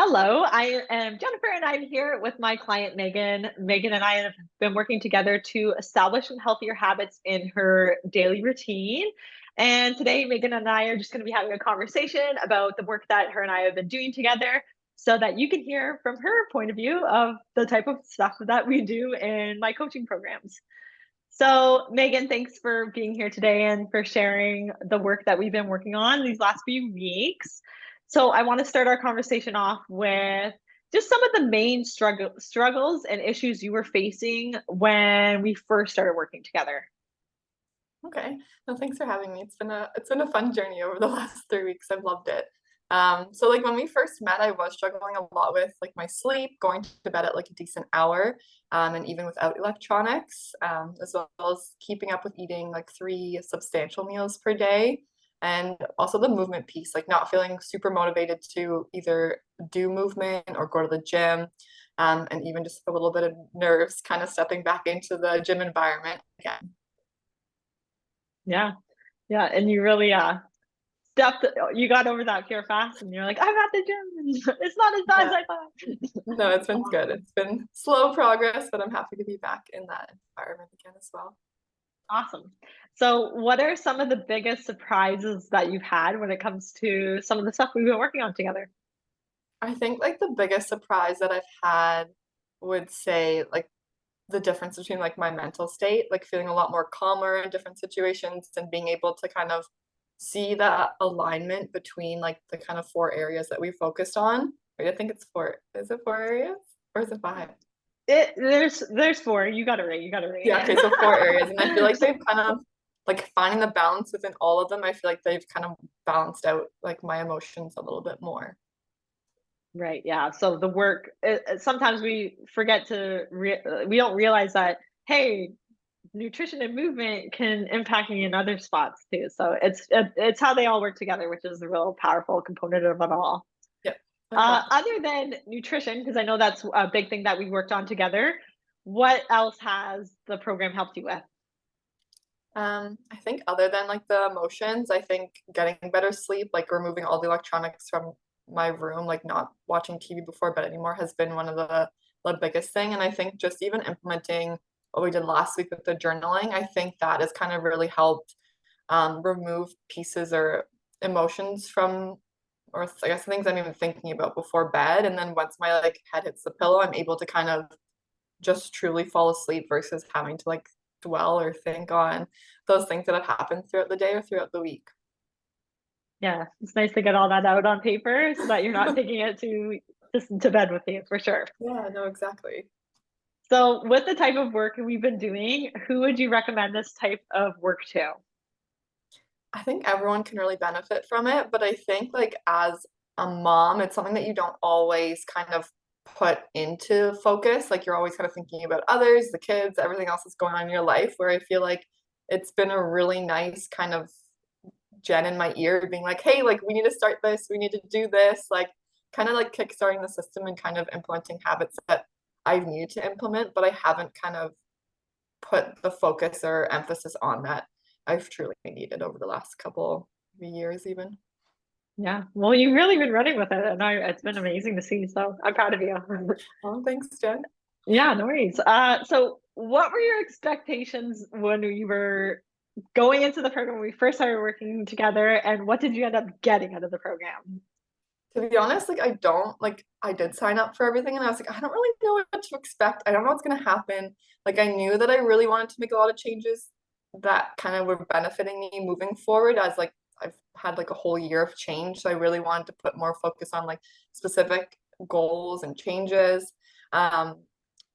Hello, I am Jennifer, and I'm here with my client Megan. Megan and I have been working together to establish some healthier habits in her daily routine. And today, Megan and I are just going to be having a conversation about the work that her and I have been doing together so that you can hear from her point of view of the type of stuff that we do in my coaching programs. So, Megan, thanks for being here today and for sharing the work that we've been working on these last few weeks. So, I want to start our conversation off with just some of the main struggles and issues you were facing when we first started working together. Okay. No, thanks for having me. It's been a fun journey over the last 3 weeks. I've loved it. So like when we first met, I was struggling a lot with like my sleep, going to bed at like a decent hour, and even without electronics, as well as keeping up with eating like 3 substantial meals per day. And also the movement piece, like not feeling super motivated to either do movement or go to the gym, and even just a little bit of nerves kind of stepping back into the gym environment again. Yeah, yeah, and you really stepped, you got over that fear fast, and you're like, I'm at the gym, and it's not as bad as Yeah. I thought. No, it's been good. It's been slow progress, but I'm happy to be back in that environment again as well. Awesome. So, what are some of the biggest surprises that you've had when it comes to some of the stuff we've been working on together? I think like the biggest surprise that I've had would say like the difference between like my mental state, like feeling a lot more calmer in different situations and being able to kind of see that alignment between like the kind of 4 areas that we focused on. Wait, I think it's four. Is it 4 areas or is it five? There's four. You got it right. You got it Yeah, okay, right. so 4 areas. And I feel like they've kind of like finding the balance within all of them. I feel like they've kind of balanced out like my emotions a little bit more. Right. Yeah. So the work. Sometimes we forget to. We don't realize that. Hey, nutrition and movement can impact me in other spots too. So it's how they all work together, which is the real powerful component of it all. Yep, exactly. Other than nutrition, because I know that's a big thing that we worked on together, what else has the program helped you with? I think other than like the emotions, I think getting better sleep, like removing all the electronics from my room, like not watching TV before bed anymore has been one of the biggest thing. And I think just even implementing what we did last week with the journaling, I think that has kind of really helped remove pieces or emotions from, or I guess things I'm even thinking about before bed. And then once my like head hits the pillow, I'm able to kind of just truly fall asleep versus having to like dwell or think on those things that have happened throughout the day or throughout the week. Yeah, it's nice to get all that out on paper so that you're not taking it to just to bed with you for sure. Yeah, no, exactly. So, with the type of work we've been doing, who would you recommend this type of work to? I think everyone can really benefit from it, but I think like as a mom, it's something that you don't always kind of put into focus. Like you're always kind of thinking about others, the kids, everything else that's going on in your life, where I feel like it's been a really nice kind of Jen in my ear being like, hey, like we need to start this, we need to do this, like kind of like kickstarting the system and kind of implementing habits that I've needed to implement, but I haven't kind of put the focus or emphasis on that I've truly needed over the last couple of years even. Yeah, well, you've really been running with it, and it's been amazing to see. So, I'm proud of you. Oh, thanks, Jen. Yeah, no worries. So, what were your expectations when you were going into the program when we first started working together, and what did you end up getting out of the program? To be honest, like I don't like I did sign up for everything and I was like, I don't really know what to expect. I don't know what's gonna happen. Like I knew that I really wanted to make a lot of changes that kind of were benefiting me moving forward as like I've had like a whole year of change. So I really wanted to put more focus on like specific goals and changes. Um,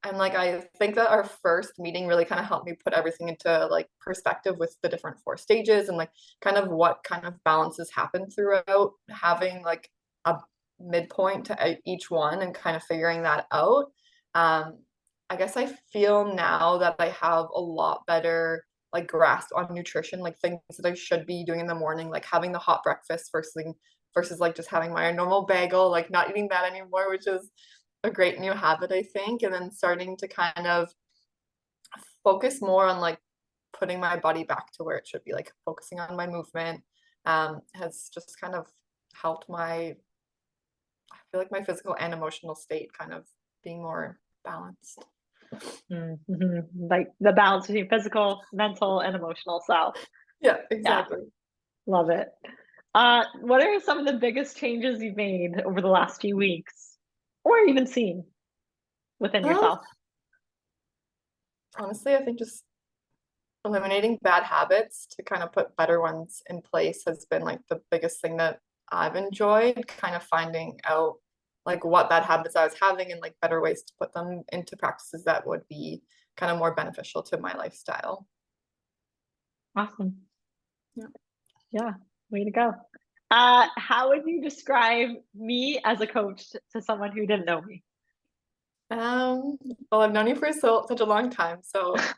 and like I think that our first meeting really kind of helped me put everything into like perspective with the different 4 stages and like kind of what kind of balances happen throughout having like a midpoint to each one and kind of figuring that out. Um, I guess I feel now that I have a lot better like grasp on nutrition, like things that I should be doing in the morning, like having the hot breakfast first thing versus like just having my normal bagel, like not eating that anymore, which is a great new habit, I think. And then starting to kind of focus more on like putting my body back to where it should be, like focusing on my movement, has just kind of helped my feel like my physical and emotional state kind of being more balanced. Like the balance between physical, mental, and emotional self. Yeah, Yeah, exactly. love it. What are some of the biggest changes you've made over the last few weeks, or even seen within Um, yourself? Honestly, I think just eliminating bad habits to kind of put better ones in place has been like the biggest thing that I've enjoyed, kind of finding out like what bad habits I was having and like better ways to put them into practices that would be kind of more beneficial to my lifestyle. Awesome. Yeah. Yeah, way to go. How would you describe me as a coach to someone who didn't know me? Well, I've known you for such a long time, so I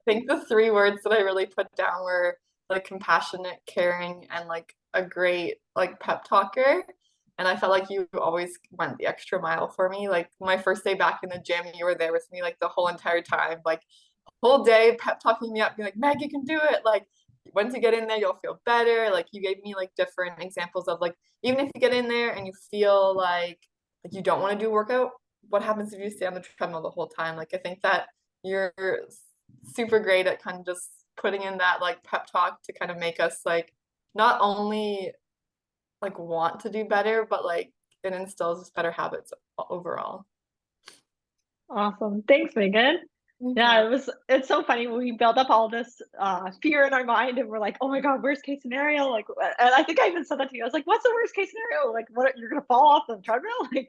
think the three words that I really put down were like compassionate, caring, and like a great like pep talker. And I felt like you always went the extra mile for me. Like my first day back in the gym, you were there with me like the whole entire time, like whole day pep talking me up, being like, Meg, you can do it. Like once you get in there, you'll feel better. Like you gave me like different examples of like even if you get in there and you feel like you don't want to do a workout, what happens if you stay on the treadmill the whole time? Like I think that you're super great at kind of just putting in that like pep talk to kind of make us like not only like want to do better, but like it instills us better habits overall. Awesome. Thanks, Megan. Yeah. Yeah, it's so funny when we build up all this fear in our mind and we're like, oh my God, worst case scenario. Like, and I think I even said that to you. I was like, what's the worst case scenario? Like, what, you're gonna fall off the treadmill? Like,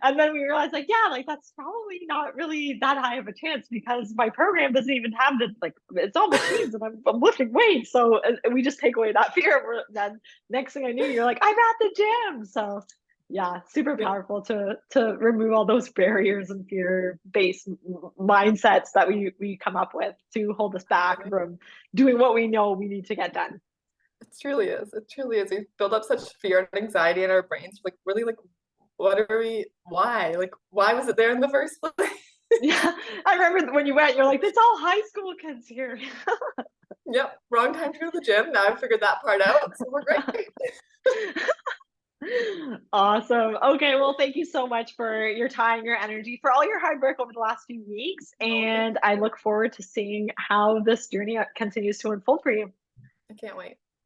and then we realized, like, yeah, like that's probably not really that high of a chance because my program doesn't even have the like it's all machines and I'm lifting weights. So we just take away that fear. Then next thing I knew, you're like, I'm at the gym. So yeah, super Yeah. powerful to remove all those barriers and fear based mindsets that we come up with to hold us back from doing what we know we need to get done. It truly is. It truly is. We build up such fear and anxiety in our brains. Like, really, like, what are we, why? Like, why was it there in the first place? Yeah, I remember when you went, you're like, it's all high school kids here. Yep, wrong time to go to the gym. Now I figured that part out. So we're great. Awesome. Okay, well, thank you so much for your time, your energy, for all your hard work over the last few weeks. Oh, thank And I look forward to seeing how this journey continues to unfold for you. I can't wait.